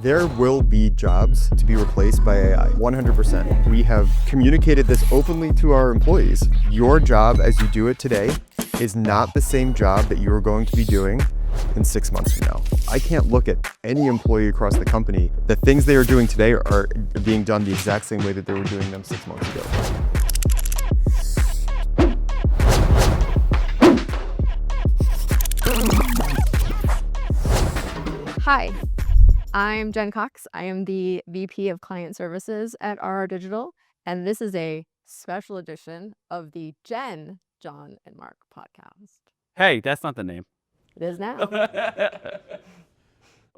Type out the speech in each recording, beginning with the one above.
There will be jobs to be replaced by AI, 100%. We have communicated this openly to our employees. Your job as you do it today is not the same job that you are going to be doing in 6 months from now. I can't look at any employee across the company. The things they are doing today are being done the exact same way that they were doing them 6 months ago. Hi, I'm Jen Cox. I am the VP of Client Services at RR Digital, and this is a special edition of the Jon Marc Podcast. Hey, that's not the name. It is now.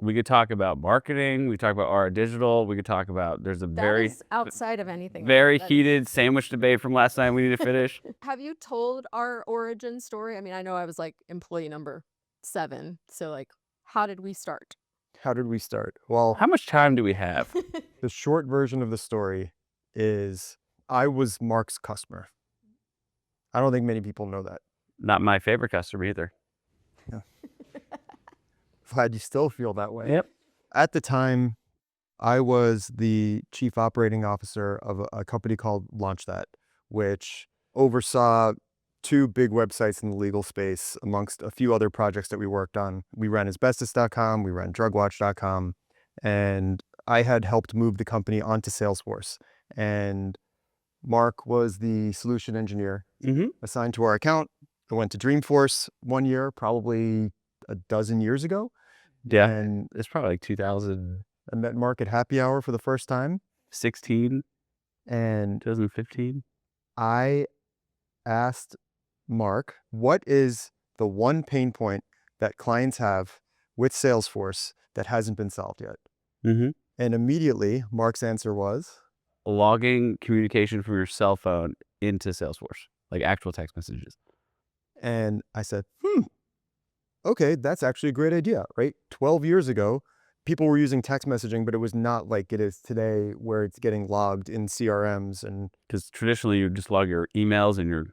We could talk about marketing. We talk about RR Digital. We could talk about, there's a That is outside of anything. very heated sandwich debate from last night we need to finish. Have you told our origin story? I mean, I know I was like employee number 7. So like, how did we start? How did we start? Well, How much time do we have? the short version of the story is I was Mark's customer. I don't think many people know that. Not my favorite customer either. Glad you still feel that way. Yep. At the time, I was the chief operating officer of a company called LaunchThat, which oversaw 2 big websites in the legal space amongst a few other projects that we worked on. We ran asbestos.com, we ran drugwatch.com, and I had helped move the company onto Salesforce. And Mark was the solution engineer assigned to our account. I went to Dreamforce 1 year, probably a dozen years ago. Yeah. And It's probably like 2016, I met Mark at happy hour for the first time. And 2015. I asked Mark, what is the one pain point that clients have with Salesforce that hasn't been solved yet? Mm-hmm. And immediately, Mark's answer was, Logging communication from your cell phone into Salesforce, like actual text messages. and I said, okay, that's actually a great idea, right? 12 years ago, people were using text messaging, but it was not like it is today where it's getting logged in CRMs. And Because traditionally you just log your emails and your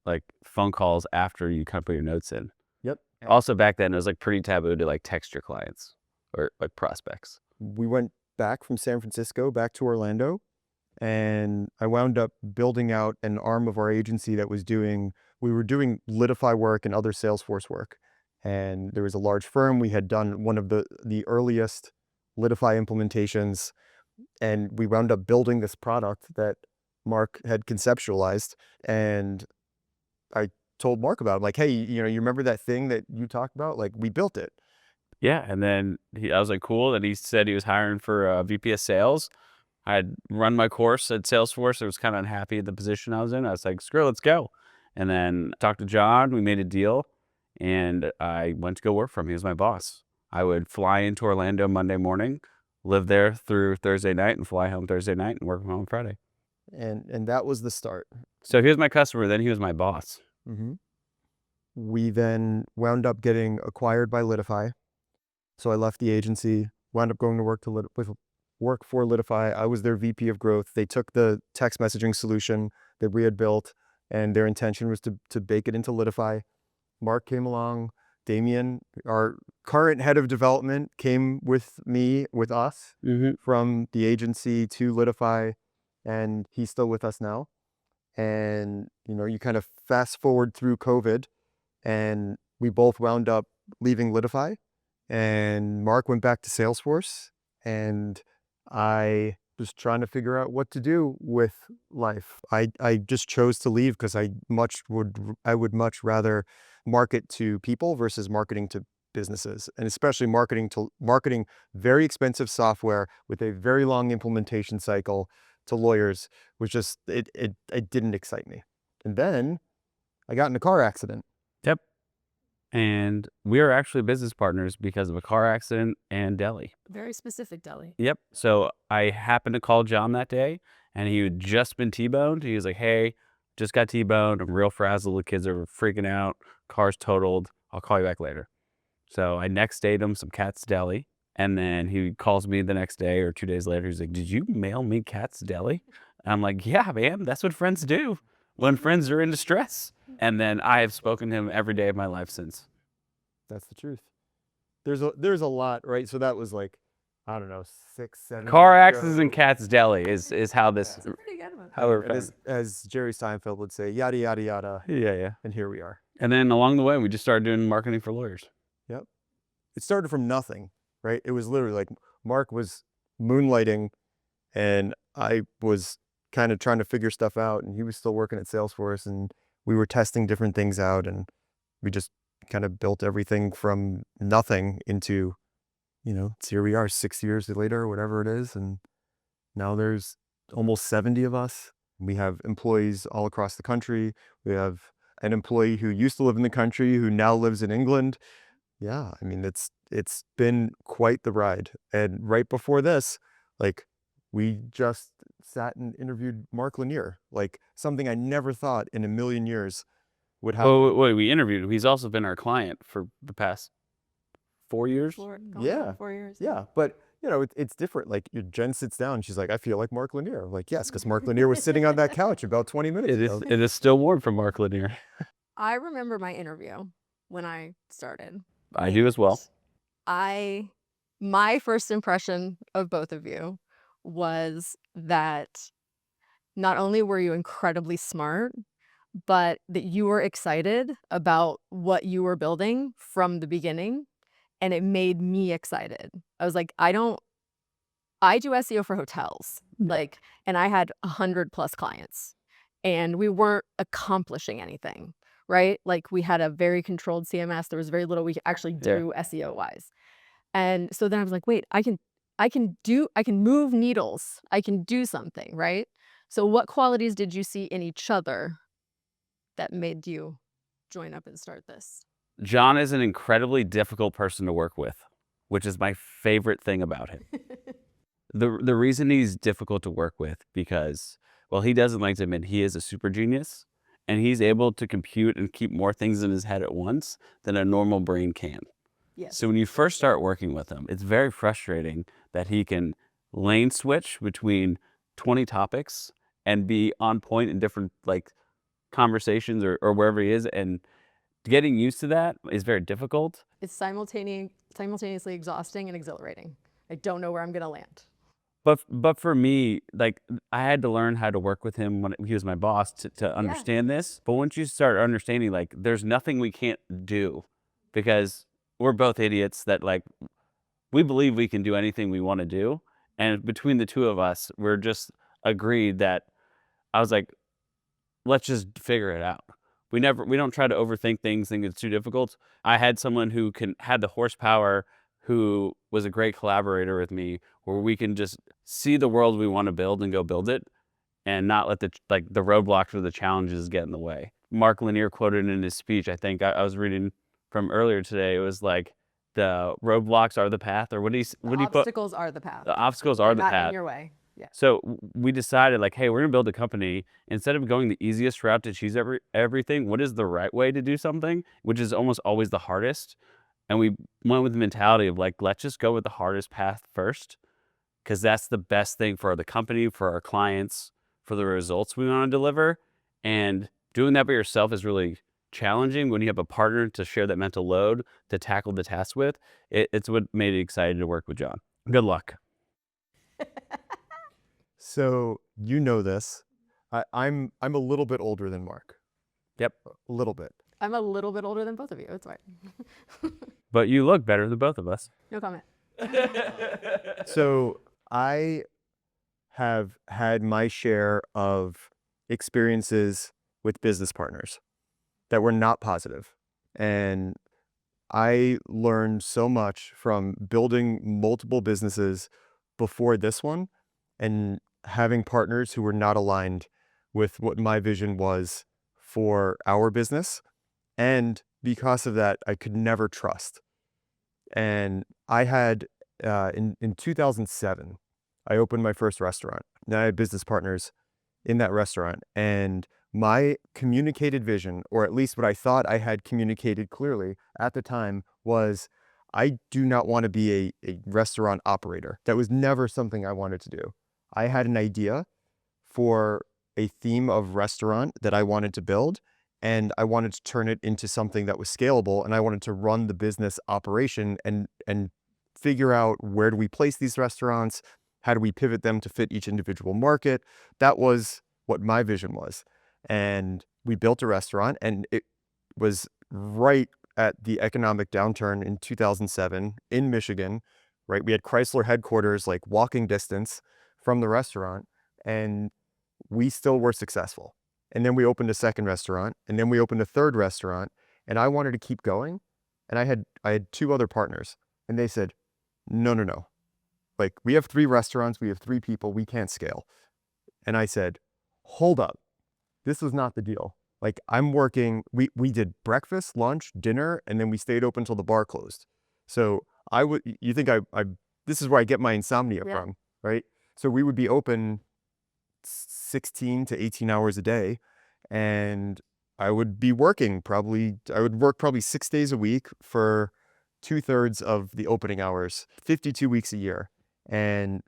like phone calls after you kind of put your notes in. Yep. Also back then it was like pretty taboo to like text your clients or like prospects. we went back from San Francisco back to Orlando, and I wound up building out an arm of our agency that was we were doing Litify work and other Salesforce work. And there was a large firm. We had done one of the earliest Litify implementations, and we wound up building this product that Mark had conceptualized. And I told Mark about it, like, hey, you remember that thing that you talked about? Like, we built it. Yeah. And then I was like, cool. And he said he was hiring for a VP of sales. I had run my course at Salesforce. I was kind of unhappy at the position I was in. I was like, screw it, let's go. And then talked to Jon. We made a deal. And I went to go work for him. He was my boss. I would fly into Orlando Monday morning, live there through Thursday night, and fly home Thursday night and work from home Friday. And that was the start. So he was my customer, then he was my boss. Mm-hmm. We then wound up getting acquired by Litify. So I left the agency, wound up going to work for Litify. I was their VP of growth. They took the text messaging solution that we had built, and their intention was to bake it into Litify. Mark came along. Damien, our current head of development, came with us from the agency to Litify, and he's still with us now. And, you kind of fast forward through COVID, and we both wound up leaving Litify, and Mark went back to Salesforce, and I was trying to figure out what to do with life. I just chose to leave because I would much rather market to people versus marketing to businesses, and especially marketing very expensive software with a very long implementation cycle to lawyers was just, it didn't excite me. And then I got in a car accident. Yep. And we are actually business partners because of a car accident and Deli. Very specific Deli. Yep. So I happened to call Jon that day, and he had just been T-boned. He was like, hey, just got T-boned. I'm real frazzled. The kids are freaking out. Car's totaled. I'll call you back later. So I next dayed him some Katz Deli. And then he calls me the next day or 2 days later. He's like, did you mail me Katz Deli? And I'm like, yeah, man, that's what friends do when friends are in distress. And then I have spoken to him every day of my life since. That's the truth. There's a lot, right? So that was like, I don't know, 6, 7 Car years axes ago. and Katz Deli is how this. That's a pretty good one. How we're And as Jerry Seinfeld would say, yada, yada, yada. yeah. And here we are. And then along the way, we just started doing marketing for lawyers. Yep. It started from nothing, right? It was literally like Mark was moonlighting and I was kind of trying to figure stuff out, and he was still working at Salesforce, and we were testing different things out, and we just kind of built everything from nothing into, here we are 6 years later, whatever it is. And now there's almost 70 of us. We have employees all across the country. We have an employee who used to live in the country who now lives in England. Yeah, I mean, it's been quite the ride. And right before this, like, we just sat and interviewed Mark Lanier, like something I never thought in a million years would happen. Oh, wait, we interviewed him. He's also been our client for the past 4 years. Yeah. 4 years. Yeah, but it's different. Like, Jen sits down, she's like, I feel like Mark Lanier. I'm like, yes, because Mark Lanier was sitting on that couch about 20 minutes ago. It is still warm from Mark Lanier. I remember my interview when I started. I do as well. My first impression of both of you was that not only were you incredibly smart, but that you were excited about what you were building from the beginning, and it made me excited. I was like, I do SEO for hotels, and I had 100+ clients, and we weren't accomplishing anything, right? Like, we had a very controlled CMS. There was very little we could actually do SEO wise. And so then I was like, wait, I can move needles. I can do something, right? So what qualities did you see in each other that made you join up and start this? Jon is an incredibly difficult person to work with, which is my favorite thing about him. The reason he's difficult to work with because, well, he doesn't like to admit he is a super genius, and he's able to compute and keep more things in his head at once than a normal brain can. Yes. So when you first start working with him, it's very frustrating that he can lane switch between 20 topics and be on point in different conversations or wherever he is, and getting used to that is very difficult. It's simultaneously exhausting and exhilarating. I don't know where I'm gonna land. But for me, I had to learn how to work with him when he was my boss to understand this. But once you start understanding, there's nothing we can't do because we're both idiots that we believe we can do anything we want to do. And between the two of us, we're just agreed that I was like, let's just figure it out. We don't try to overthink things, think it's too difficult. I had someone who had the horsepower, who was a great collaborator with me, where we can just see the world we want to build and go build it and not let the roadblocks or the challenges get in the way. Mark Lanier quoted in his speech, I think I was reading from earlier today, it was like, the roadblocks are the path, or what do you put? Obstacles are the path. The obstacles are the not path. in your way. Yeah. So we decided hey, we're gonna build a company. Instead of going the easiest route to choose everything, what is the right way to do something, which is almost always the hardest. And we went with the mentality of let's just go with the hardest path first, because that's the best thing for the company, for our clients, for the results we want to deliver. And doing that by yourself is really challenging. When you have a partner to share that mental load to tackle the task with, it's what made it exciting to work with Jon. Good luck. So this. I'm a little bit older than Mark. Yep. A little bit. I'm a little bit older than both of you. It's fine. But you look better than both of us. No comment. So I have had my share of experiences with business partners that were not positive. And I learned so much from building multiple businesses before this one and having partners who were not aligned with what my vision was for our business. And because of that, I could never trust. And I had, in 2007, I opened my first restaurant. Now I had business partners in that restaurant. And my communicated vision, or at least what I thought I had communicated clearly at the time, was I do not want to be a restaurant operator. That was never something I wanted to do. I had an idea for a theme of restaurant that I wanted to build, and I wanted to turn it into something that was scalable, and I wanted to run the business operation and figure out where do we place these restaurants? How do we pivot them to fit each individual market? That was what my vision was. And we built a restaurant, and it was right at the economic downturn in 2007 in Michigan, right? We had Chrysler headquarters, like walking distance from the restaurant, and we still were successful. And then we opened a second restaurant, and then we opened a third restaurant, and I wanted to keep going. And I had 2 other partners, and they said, no. Like, we have 3 restaurants, we have 3 people, we can't scale. And I said, hold up, this was not the deal. Like, I'm working, we did breakfast, lunch, dinner, and then we stayed open till the bar closed. So you think this is where I get my insomnia from, right? So we would be open 16 to 18 hours a day, and I would work probably 6 days a week for 2/3 of the opening hours, 52 weeks a year. And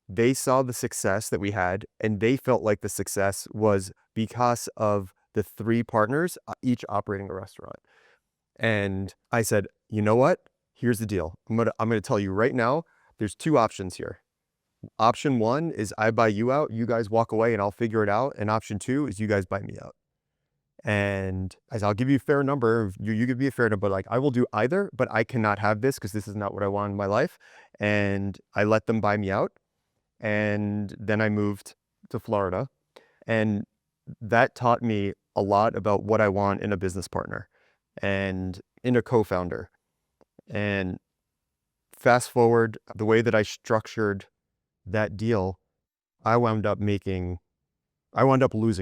they saw the success that we had, and they felt like the success was because of the 3 partners, each operating a restaurant. And I said, you know what? Here's the deal. I'm gonna tell you right now, there's 2 options here. Option 1 is I buy you out, you guys walk away, and I'll figure it out. And option 2 is you guys buy me out. And I said, I'll give you a fair number. You give me a fair number. Like, I will do either, but I cannot have this because this is not what I want in my life. And I let them buy me out. And then I moved to Florida. And that taught me a lot about what I want in a business partner and in a co-founder. And fast forward, the way that I structured that deal, I wound up losing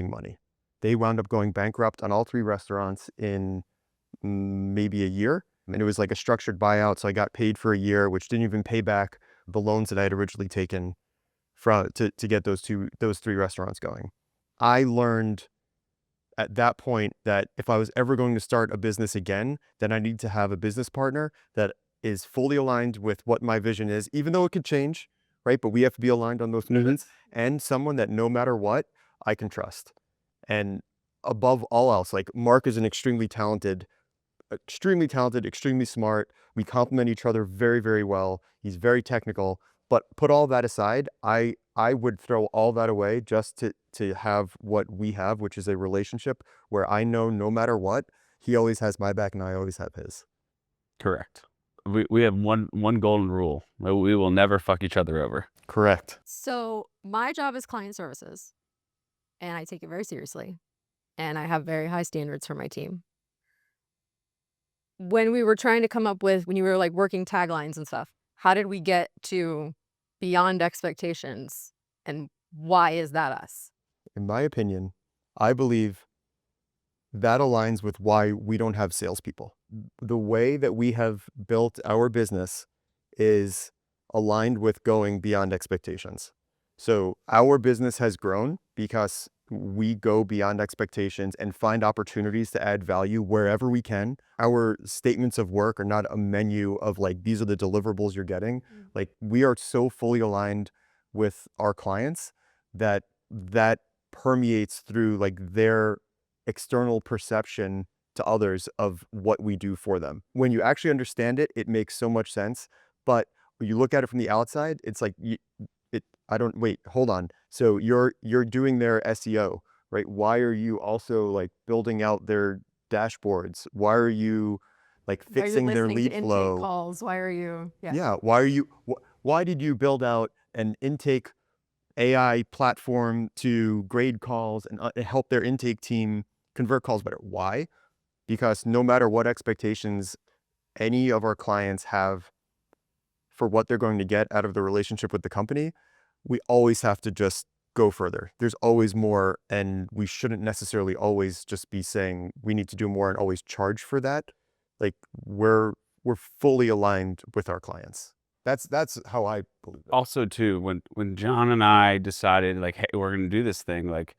money. They wound up going bankrupt on all 3 restaurants in maybe a year. And it was like a structured buyout. So I got paid for a year, which didn't even pay back the loans that I had originally taken to get those 3 restaurants going. I learned at that point that if I was ever going to start a business again, then I need to have a business partner that is fully aligned with what my vision is, even though it could change, right? But we have to be aligned on those visions, and someone that no matter what, I can trust. And above all else, like, Mark is an extremely talented, extremely smart. We complement each other very, very well. He's very technical. But put all that aside, I would throw all that away just to have what we have, which is a relationship where I know no matter what, he always has my back and I always have his. Correct. We have one golden rule. We will never fuck each other over. Correct. So my job is client services, and I take it very seriously, and I have very high standards for my team. When we were trying to come up with, when you were like working taglines and stuff, how did we get to beyond expectations, and why is that us? In my opinion, I believe that aligns with why we don't have salespeople. The way that we have built our business is aligned with going beyond expectations. So our business has grown because we go beyond expectations and find opportunities to add value wherever we can. Our statements of work are not a menu of like, these are the deliverables you're getting. Like, we are so fully aligned with our clients that permeates through like their external perception to others of what we do for them. When you actually understand it, it makes so much sense. But when you look at it from the outside, it's like, hold on. So you're doing their SEO, right? Why are you also like building out their dashboards? Why are you like fixing their lead flow? Calls? Why are you? Yeah. Why did you build out an intake AI platform to grade calls and help their intake team convert calls better? Why? Because no matter what expectations any of our clients have for what they're going to get out of the relationship with the company, we always have to just go further. There's always more, and we shouldn't necessarily always just be saying we need to do more and always charge for that. Like, we're fully aligned with our clients. That's how I believe it. Also, too, when Jon and I decided, like, hey, we're going to do this thing, like,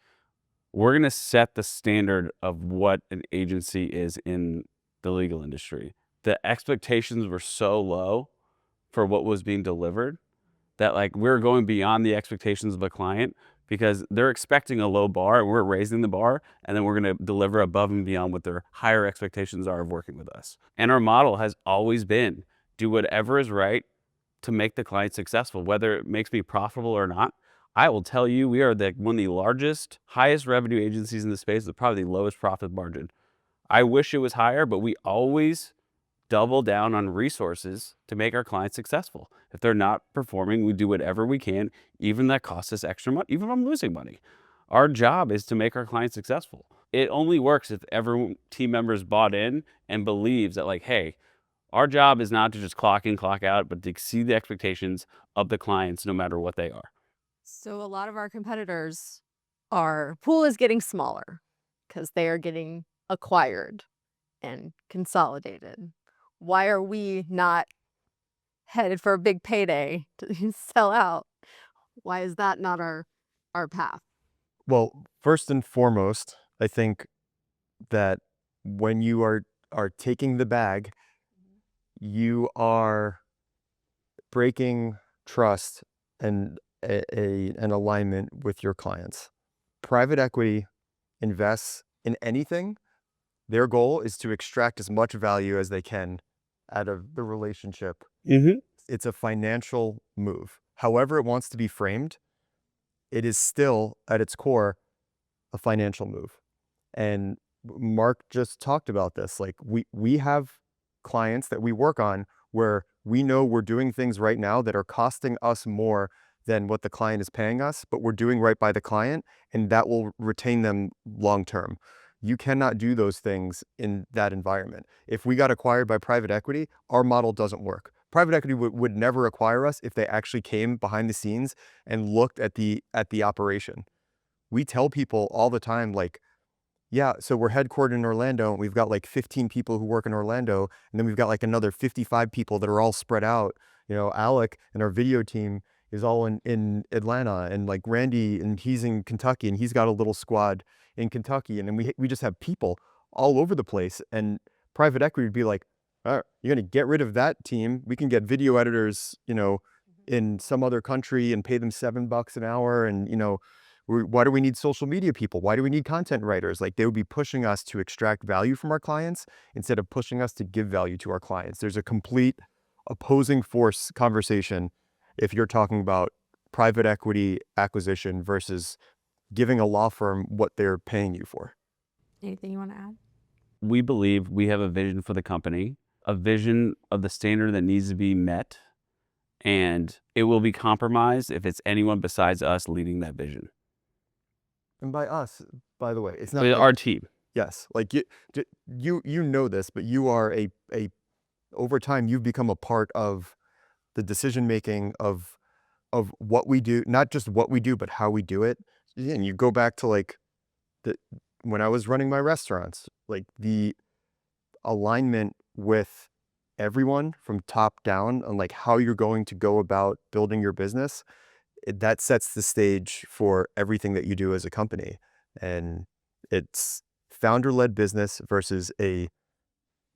we're going to set the standard of what an agency is in the legal industry. The expectations were so low for what was being delivered that, like, we're going beyond the expectations of a client because they're expecting a low bar and we're raising the bar, and then we're going to deliver above and beyond what their higher expectations are of working with us. And our model has always been do whatever is right to make the client successful, whether it makes me profitable or not. I will tell you, we are one of the largest, highest revenue agencies in the space with probably the lowest profit margin. I wish it was higher, but we always double down on resources to make our clients successful. If they're not performing, we do whatever we can, even that costs us extra money, even if I'm losing money. Our job is to make our clients successful. It only works if every team member is bought in and believes that, like, hey, our job is not to just clock in, clock out, but to exceed the expectations of the clients, no matter what they are. So a lot of our competitors, our pool is getting smaller because they are getting acquired and consolidated. Why are we not headed for a big payday to sell out? Why is that not our path? Well, first and foremost, I think that when you are taking the bag, you are breaking trust and an alignment with your clients. Private equity invests in anything. Their goal is to extract as much value as they can out of the relationship. It's a financial move. However it wants to be framed, it is still at its core a financial move. And Mark just talked about this. Like we have clients that we work on where we know we're doing things right now that are costing us more than what the client is paying us, but we're doing right by the client, and that will retain them long term. You cannot do those things in that environment. If we got acquired by private equity, our model doesn't work. Private equity would never acquire us if they actually came behind the scenes and looked at the operation. We tell people all the time, like, yeah, so we're headquartered in Orlando, and we've got like 15 people who work in Orlando, and then we've got like another 55 people that are all spread out. You know, Alec and our video team is all in Atlanta, and like Randy, and he's in Kentucky, and he's got a little squad in Kentucky, and then we just have people all over the place. And private equity would be like, all right, you're gonna get rid of that team. We can get video editors, you know, in some other country and pay them $7 an hour, and you know, why do we need social media people? Why do we need content writers? Like, they would be pushing us to extract value from our clients instead of pushing us to give value to our clients. There's a complete opposing force conversation if you're talking about private equity acquisition versus giving a law firm what they're paying you for. Anything you want to add? We believe we have a vision for the company, a vision of the standard that needs to be met, and it will be compromised if it's anyone besides us leading that vision. And by us, by the way, it's not But like, our team. yes, like you know this, but you are a over time you've become a part of the decision making of what we do, not just what we do, but how we do it. And you go back to like when I was running my restaurants, like the alignment with everyone from top down on like how you're going to go about building your business, that sets the stage for everything that you do as a company. And it's founder-led business versus a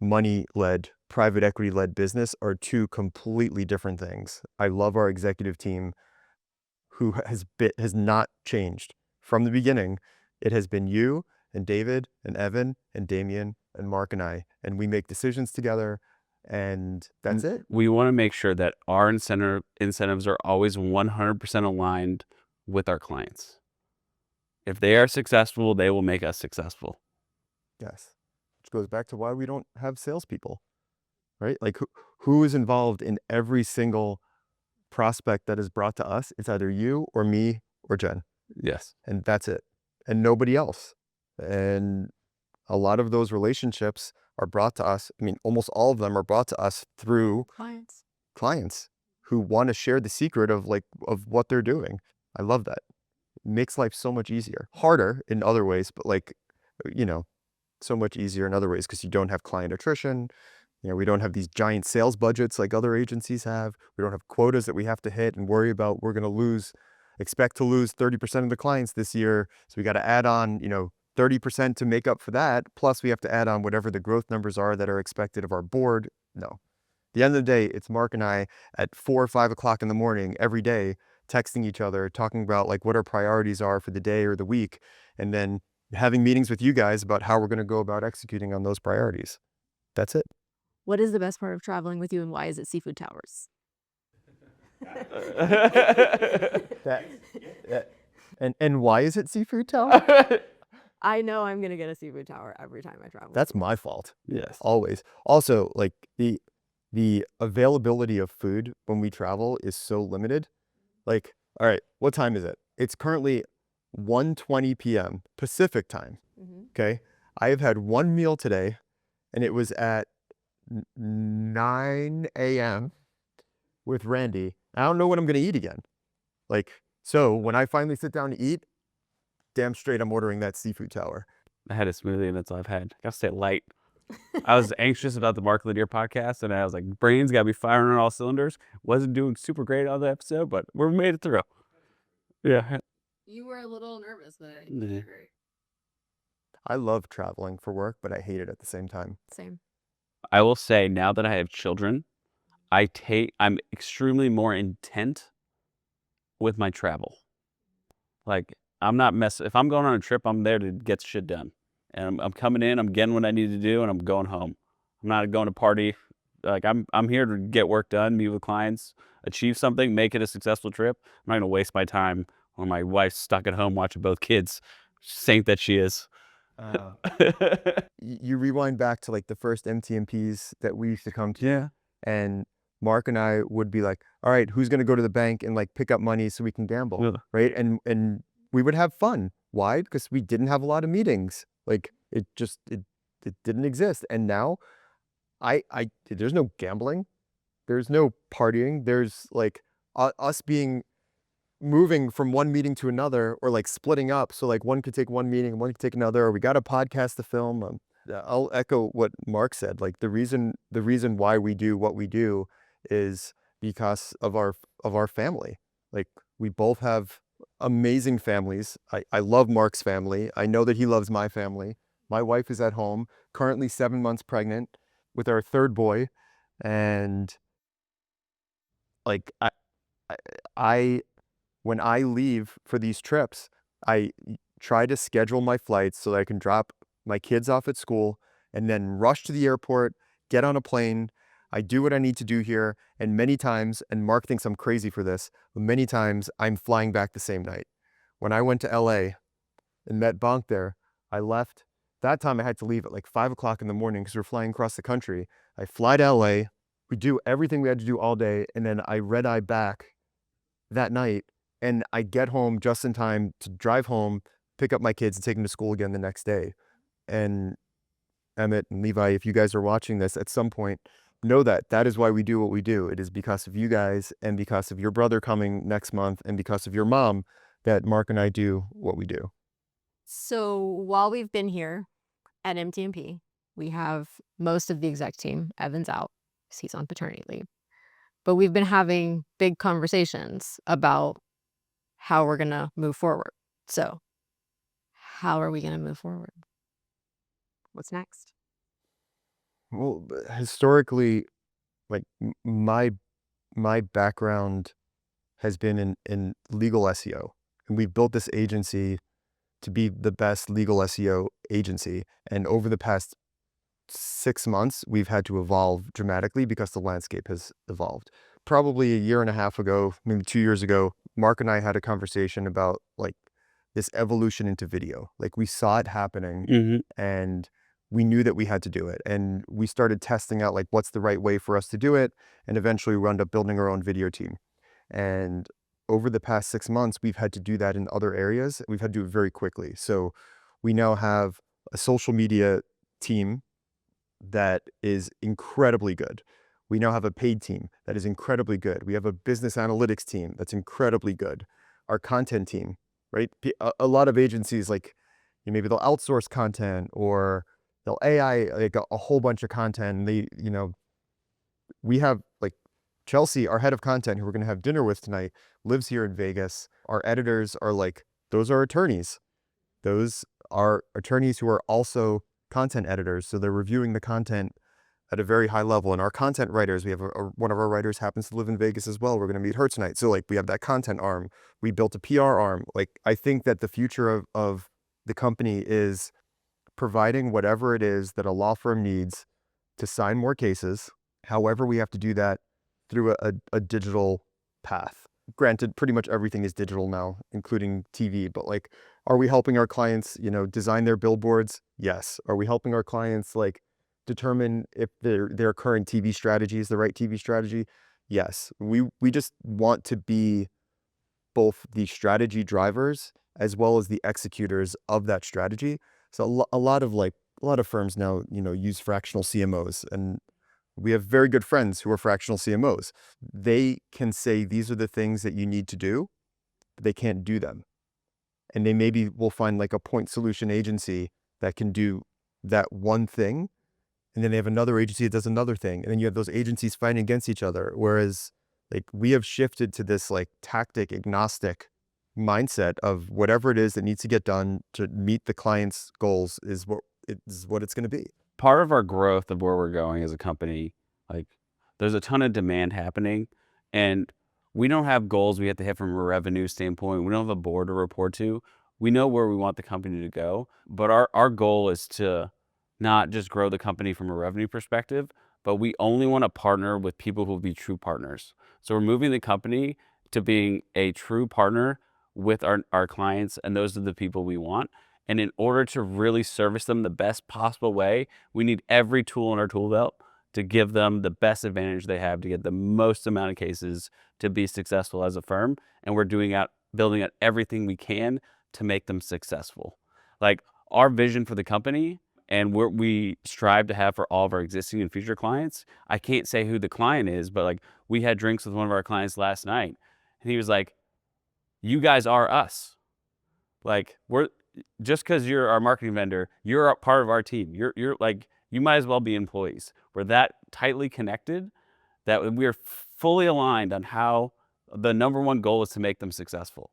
money-led, private equity-led business are two completely different things. I love our executive team who has not changed from the beginning. It has been you and David and Evan and Damien and Mark and I, and we make decisions together, and that's it. We want to make sure that our incentives are always 100% aligned with our clients. If they are successful, they will make us successful. Yes. Which goes back to why we don't have salespeople, right? Like who is involved in every single prospect that is brought to us? It's either you or me or Jen. Yes. And that's it. And nobody else. And a lot of those relationships are brought to us. I mean, almost all of them are brought to us through clients who want to share the secret of what they're doing. I love that. It makes life so much easier. Harder in other ways, but like, you know, so much easier in other ways because you don't have client attrition. You know, we don't have these giant sales budgets like other agencies have. We don't have quotas that we have to hit and worry about we're going to expect to lose 30% of the clients this year. So we got to add on, 30% to make up for that. Plus we have to add on whatever the growth numbers are that are expected of our board. No. At the end of the day, it's Mark and I at 4 or 5 o'clock in the morning every day, texting each other, talking about like what our priorities are for the day or the week, and then having meetings with you guys about how we're going to go about executing on those priorities. That's it. What is the best part of traveling with you, and why is it Seafood Towers? And why is it seafood tower? I know I'm gonna get a seafood tower every time I travel. That's my fault. Yes. Always. Also, like the availability of food when we travel is so limited. Like, all right, what time is it? It's currently 1:20 p.m. Pacific time. Okay. I have had one meal today, and it was at 9 a.m. with Randy. I don't know when I'm gonna eat again. Like, so when I finally sit down to eat, damn straight I'm ordering that seafood tower. I had a smoothie and that's all I've had. Gotta stay light. I was anxious about the Marc podcast, and I was like, brain's gotta be firing on all cylinders. Wasn't doing super great on the episode, but we made it through. Yeah. You were a little nervous, but Yeah. great. I love traveling for work, but I hate it at the same time. Same. I will say now that I have children, I'm extremely more intent with my travel. Like, I'm not if I'm going on a trip, I'm there to get shit done. And I'm coming in, I'm getting what I need to do, and I'm going home. I'm not going to party. Like, I'm here to get work done, meet with clients, achieve something, make it a successful trip. I'm not going to waste my time when my wife's stuck at home watching both kids. Saint that she is. You rewind back to like the first MTMPs that we used to come to. Yeah. And Mark and I would be like, all right, who's going to go to the bank and like pick up money so we can gamble, Yeah. right? And we would have fun. Why? Because we didn't have a lot of meetings. Like it didn't exist. And now there's no gambling. There's no partying. There's like us moving from one meeting to another, or like splitting up. So like one could take one meeting, one could take another, or we got a podcast to film. I'll echo what Mark said. Like the reason why we do what we do is because of our family. Like we both have amazing families. I love Mark's family. I know that he loves my family. My wife is at home, currently 7 months pregnant with our third boy. And like I when I leave for these trips, I try to schedule my flights so that I can drop my kids off at school and then rush to the airport, get on a plane. I do what I need to do here. And many times, and Mark thinks I'm crazy for this, but many times I'm flying back the same night. When I went to LA and met Bonk there, I left. That time I had to leave at like 5 o'clock in the morning because we're flying across the country. I fly to LA. We do everything we had to do all day. And then I red eye back that night. And I get home just in time to drive home, pick up my kids, and take them to school again the next day. And Emmett and Levi, if you guys are watching this at some point, know that is why we do what we do. It is because of you guys and because of your brother coming next month and because of your mom that Mark and I do what we do. So while we've been here at MTMP, we have most of the exec team. Evan's out because he's on paternity leave. But we've been having big conversations about how we're going to move forward. So how are we going to move forward? What's next? Well, historically, like my background has been in legal SEO, and we've built this agency to be the best legal SEO agency. And over the past 6 months, we've had to evolve dramatically because the landscape has evolved. Probably a year and a half ago, maybe 2 years ago, Mark and I had a conversation about like this evolution into video. Like we saw it happening and we knew that we had to do it. And we started testing out like what's the right way for us to do it. And eventually we wound up building our own video team. And over the past 6 months, we've had to do that in other areas. We've had to do it very quickly. So we now have a social media team that is incredibly good. We now have a paid team that is incredibly good. We have a business analytics team that's incredibly good. Our content team, right? A lot of agencies, like maybe they'll outsource content or they'll AI like a whole bunch of content. And we have like Chelsea, our head of content, who we're going to have dinner with tonight, lives here in Vegas. Our editors are like, those are attorneys. Those are attorneys who are also content editors. So they're reviewing the content at a very high level. And our content writers, we have one of our writers happens to live in Vegas as well. We're going to meet her tonight. So like we have that content arm. We built a PR arm. Like I think that the future of the company is providing whatever it is that a law firm needs to sign more cases. However, we have to do that through a digital path. Granted, pretty much everything is digital now, including TV, but like, are we helping our clients, design their billboards? Yes. Are we helping our clients like determine if their current TV strategy is the right TV strategy? Yes. We just want to be both the strategy drivers as well as the executors of that strategy. So a lot of firms now, use fractional CMOs, and we have very good friends who are fractional CMOs. They can say, these are the things that you need to do, but they can't do them. And they maybe will find like a point solution agency that can do that one thing. And then they have another agency that does another thing. And then you have those agencies fighting against each other. Whereas like we have shifted to this like tactic agnostic mindset of whatever it is that needs to get done to meet the client's goals is what it's going to be. Part of our growth of where we're going as a company, like there's a ton of demand happening, and we don't have goals we have to hit from a revenue standpoint. We don't have a board to report to. We know where we want the company to go, but our goal is to not just grow the company from a revenue perspective, but we only want to partner with people who will be true partners. So we're moving the company to being a true partner with our clients, and those are the people we want. And in order to really service them the best possible way, we need every tool in our tool belt to give them the best advantage they have to get the most amount of cases to be successful as a firm. And we're building out everything we can to make them successful. Like our vision for the company and what we strive to have for all of our existing and future clients. I can't say who the client is, but like we had drinks with one of our clients last night, and he was like, "You guys are us. Like just because you're our marketing vendor, you're a part of our team. You're like, you might as well be employees. We're that tightly connected that we're fully aligned on how the number one goal is to make them successful.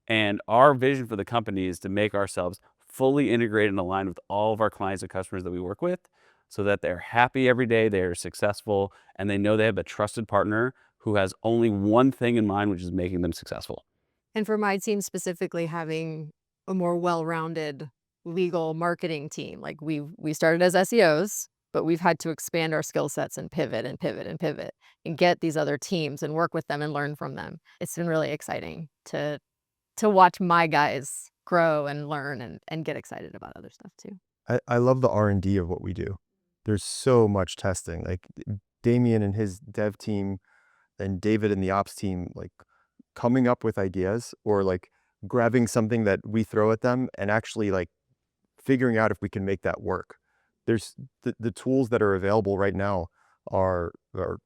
And our vision for the company is to make ourselves fully integrated and aligned with all of our clients and customers that we work with so that they're happy every day, they're successful, and they know they have a trusted partner who has only one thing in mind, which is making them successful." And for my team specifically, having a more well-rounded legal marketing team. Like we started as SEOs, but we've had to expand our skill sets and pivot and pivot and pivot and get these other teams and work with them and learn from them. It's been really exciting to watch my guys grow and learn and get excited about other stuff too. I love the R&D of what we do. There's so much testing. Like Damien and his dev team and David and the ops team, like coming up with ideas or like grabbing something that we throw at them and actually like figuring out if we can make that work. There's the tools that are available right now are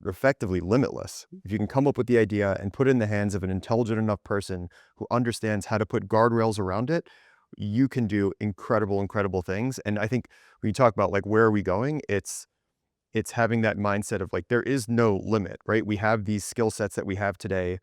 effectively limitless. If you can come up with the idea and put it in the hands of an intelligent enough person who understands how to put guardrails around it, you can do incredible things. And I think when you talk about like, where are we going? It's having that mindset of like, there is no limit, right? We have these skill sets that we have today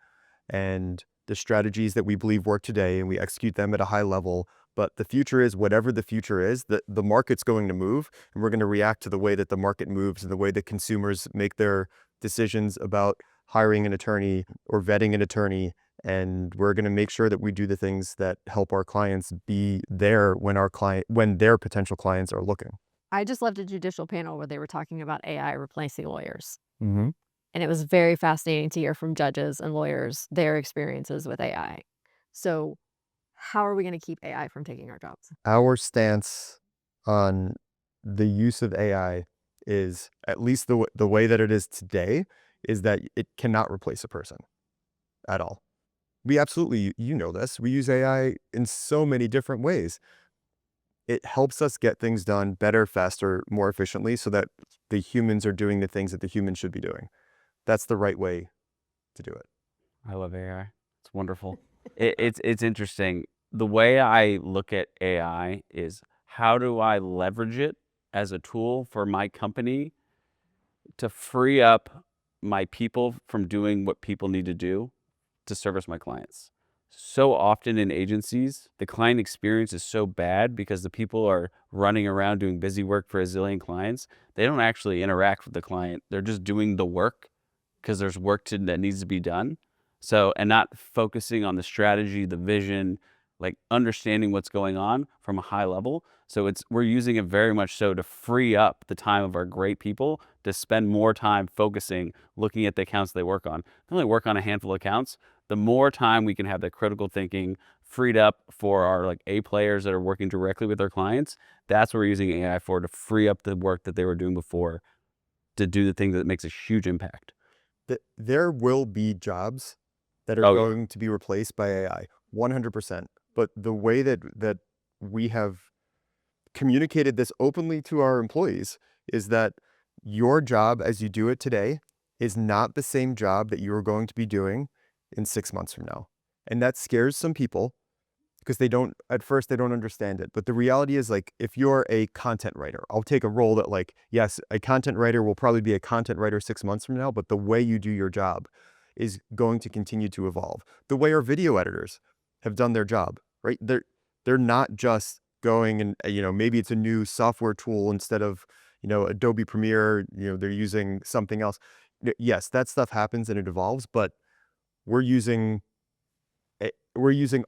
and the strategies that we believe work today, and we execute them at a high level. But the future is whatever the future is, the market's going to move, and we're going to react to the way that the market moves and the way that consumers make their decisions about hiring an attorney or vetting an attorney. And we're going to make sure that we do the things that help our clients be there when their potential clients are looking. I just left a judicial panel where they were talking about AI replacing lawyers. Mm-hmm. And it was very fascinating to hear from judges and lawyers their experiences with AI. So how are we going to keep AI from taking our jobs? Our stance on the use of AI is, at least the way that it is today, is that it cannot replace a person at all. We absolutely, you know this, we use AI in so many different ways. It helps us get things done better, faster, more efficiently so that the humans are doing the things that the humans should be doing. That's the right way to do it. I love AI. It's wonderful. It's interesting. The way I look at AI is, how do I leverage it as a tool for my company to free up my people from doing what people need to do to service my clients? So often in agencies, the client experience is so bad because the people are running around doing busy work for a zillion clients. They don't actually interact with the client. They're just doing the work because there's work that needs to be done. So, and not focusing on the strategy, the vision, like understanding what's going on from a high level. So we're using it very much so to free up the time of our great people to spend more time focusing, looking at the accounts they work on. They only work on a handful of accounts. The more time we can have that critical thinking freed up for our like A players that are working directly with our clients, that's what we're using AI for, to free up the work that they were doing before to do the thing that makes a huge impact. There will be jobs that are going to be replaced by AI, 100%. But the way that we have communicated this openly to our employees is that your job as you do it today is not the same job that you are going to be doing in 6 months from now. And that scares some people because at first they don't understand it. But the reality is, like, if you're a content writer, I'll take a role that, like, yes, a content writer will probably be a content writer 6 months from now, but the way you do your job is going to continue to evolve. The way our video editors have done their job, right? They're not just going and, maybe it's a new software tool instead of, Adobe Premiere, they're using something else. Yes, that stuff happens and it evolves, but we're using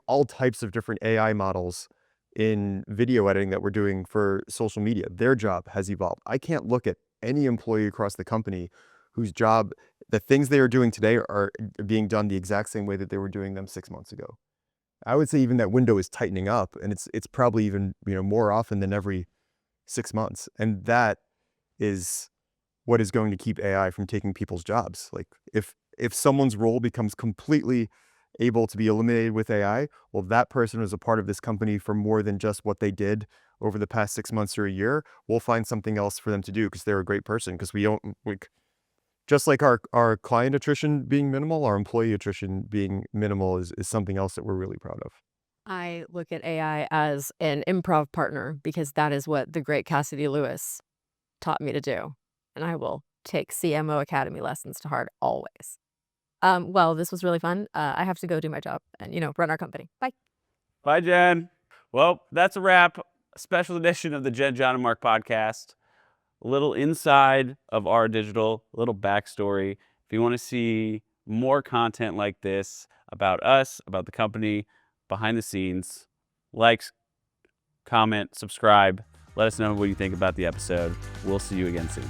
all types of different AI models in video editing that we're doing for social media. Their job has evolved. I can't look at any employee across the company whose job, the things they are doing today are being done the exact same way that they were doing them 6 months ago. I would say even that window is tightening up, and it's probably even, more often than every 6 months. And that is what is going to keep AI from taking people's jobs. Like, if someone's role becomes completely able to be eliminated with AI, well, that person was a part of this company for more than just what they did over the past 6 months or a year. We'll find something else for them to do because they're a great person. Because we don't, like, just like our client attrition being minimal, our employee attrition being minimal is something else that we're really proud of. I look at AI as an improv partner because that is what the great Cassidy Lewis taught me to do. And I will take CMO Academy lessons to heart always. Well, this was really fun. I have to go do my job and, run our company. Bye. Bye, Jen. Well, that's a wrap. A special edition of the Jon Marc Podcast. A little inside of our digital, a little backstory. If you want to see more content like this about us, about the company, behind the scenes, like, comment, subscribe. Let us know what you think about the episode. We'll see you again soon.